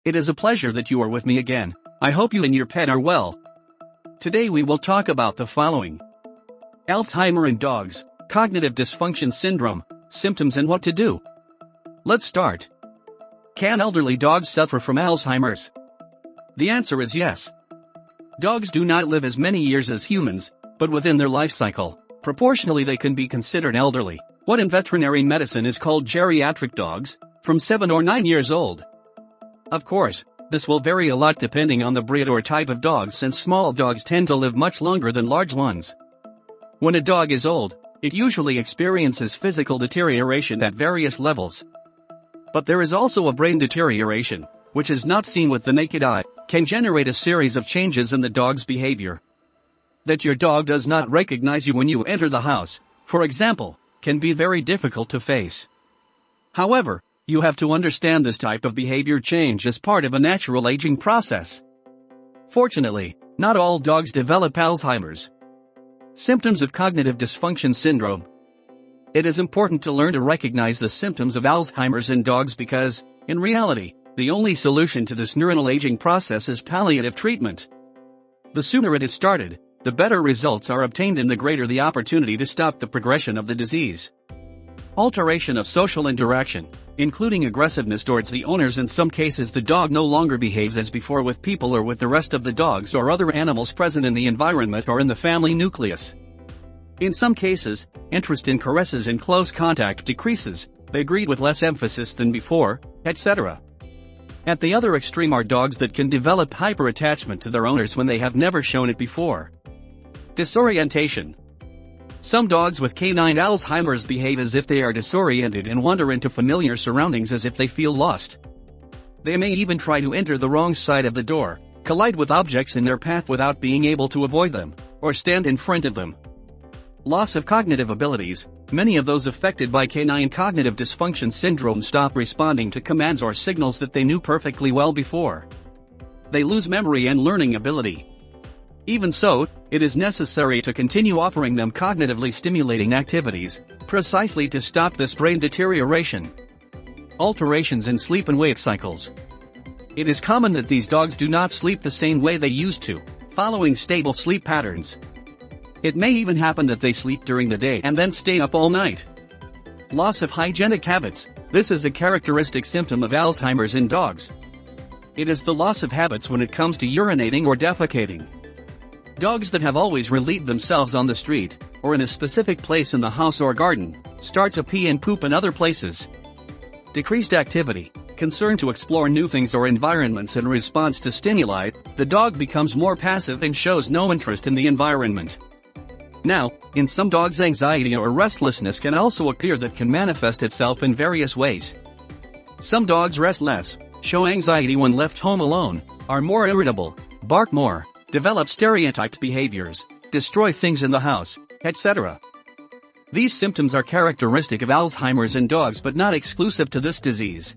It is a pleasure that you are with me again. I hope you and your pet are well. Today we will talk about the following: Alzheimer in dogs, cognitive dysfunction syndrome, symptoms and what to do. Let's start. Can elderly dogs suffer from Alzheimer's? The answer is yes. Dogs do not live as many years as humans, but within their life cycle, proportionally they can be considered elderly, what in veterinary medicine is called geriatric dogs, from 7 or 9 years old. Of course, this will vary a lot depending on the breed or type of dog, since small dogs tend to live much longer than large ones. When a dog is old, it usually experiences physical deterioration at various levels. But there is also a brain deterioration, which is not seen with the naked eye, can generate a series of changes in the dog's behavior. That your dog does not recognize you when you enter the house, for example, can be very difficult to face. However, you have to understand this type of behavior change as part of a natural aging process. Fortunately, not all dogs develop Alzheimer's. Symptoms of cognitive dysfunction syndrome. It is important to learn to recognize the symptoms of Alzheimer's in dogs because, in reality, the only solution to this neuronal aging process is palliative treatment. The sooner it is started, the better results are obtained and the greater the opportunity to stop the progression of the disease. Alteration of social interaction, including aggressiveness towards the owners. In some cases the dog no longer behaves as before with people or with the rest of the dogs or other animals present in the environment or in the family nucleus. In some cases, interest in caresses and close contact decreases, they greet with less emphasis than before, etc. At the other extreme are dogs that can develop hyperattachment to their owners when they have never shown it before. Disorientation. Some dogs with canine Alzheimer's behave as if they are disoriented and wander into familiar surroundings as if they feel lost. They may even try to enter the wrong side of the door, collide with objects in their path without being able to avoid them, or stand in front of them. Loss of cognitive abilities. Many of those affected by canine cognitive dysfunction syndrome stop responding to commands or signals that they knew perfectly well before. They lose memory and learning ability. Even so, it is necessary to continue offering them cognitively stimulating activities, precisely to stop this brain deterioration. Alterations in sleep and wake cycles. It is common that these dogs do not sleep the same way they used to, following stable sleep patterns. It may even happen that they sleep during the day and then stay up all night. Loss of hygienic habits. This is a characteristic symptom of Alzheimer's in dogs. It is the loss of habits when it comes to urinating or defecating. Dogs that have always relieved themselves on the street, or in a specific place in the house or garden, start to pee and poop in other places. Decreased activity. Concern to explore new things or environments in response to stimuli, the dog becomes more passive and shows no interest in the environment. Now, in some dogs anxiety or restlessness can also appear that can manifest itself in various ways. Some dogs rest less, show anxiety when left home alone, are more irritable, bark more, develop stereotyped behaviors, destroy things in the house, etc. These symptoms are characteristic of Alzheimer's in dogs but not exclusive to this disease.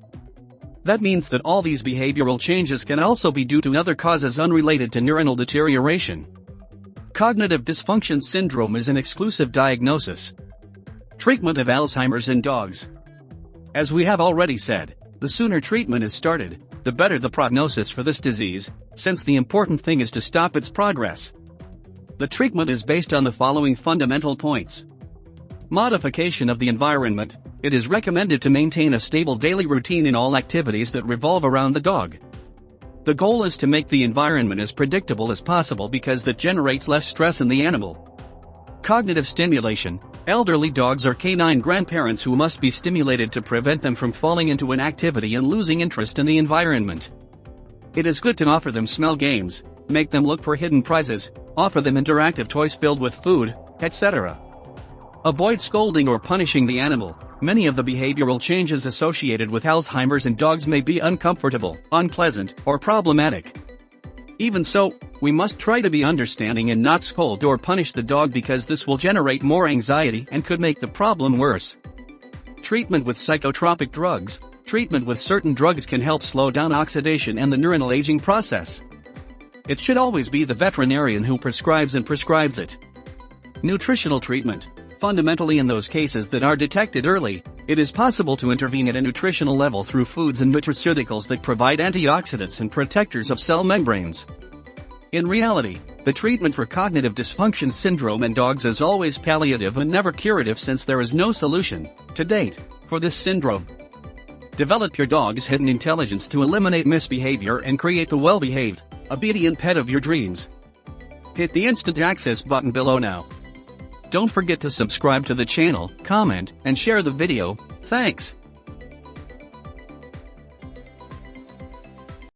That means that all these behavioral changes can also be due to other causes unrelated to neuronal deterioration. Cognitive dysfunction syndrome is an exclusive diagnosis. Treatment of Alzheimer's in dogs. As we have already said, the sooner treatment is started, the better the prognosis for this disease, since the important thing is to stop its progress. The treatment is based on the following fundamental points. Modification of the environment. It is recommended to maintain a stable daily routine in all activities that revolve around the dog. The goal is to make the environment as predictable as possible because that generates less stress in the animal. Cognitive stimulation. Elderly dogs are canine grandparents who must be stimulated to prevent them from falling into an activity and losing interest in the environment. It is good to offer them smell games, make them look for hidden prizes, offer them interactive toys filled with food, etc. Avoid scolding or punishing the animal. Many of the behavioral changes associated with Alzheimer's in dogs may be uncomfortable, unpleasant, or problematic. Even so, we must try to be understanding and not scold or punish the dog because this will generate more anxiety and could make the problem worse. Treatment with psychotropic drugs. Treatment with certain drugs can help slow down oxidation and the neuronal aging process. It should always be the veterinarian who prescribes it. Nutritional treatment. Fundamentally in those cases that are detected early, It is possible to intervene at a nutritional level through foods and nutraceuticals that provide antioxidants and protectors of cell membranes. In reality, the treatment for cognitive dysfunction syndrome in dogs is always palliative and never curative, since there is no solution, to date, for this syndrome. Develop your dog's hidden intelligence to eliminate misbehavior and create the well-behaved, obedient pet of your dreams. Hit the instant access button below now. Don't forget to subscribe to the channel, comment, and share the video. Thanks.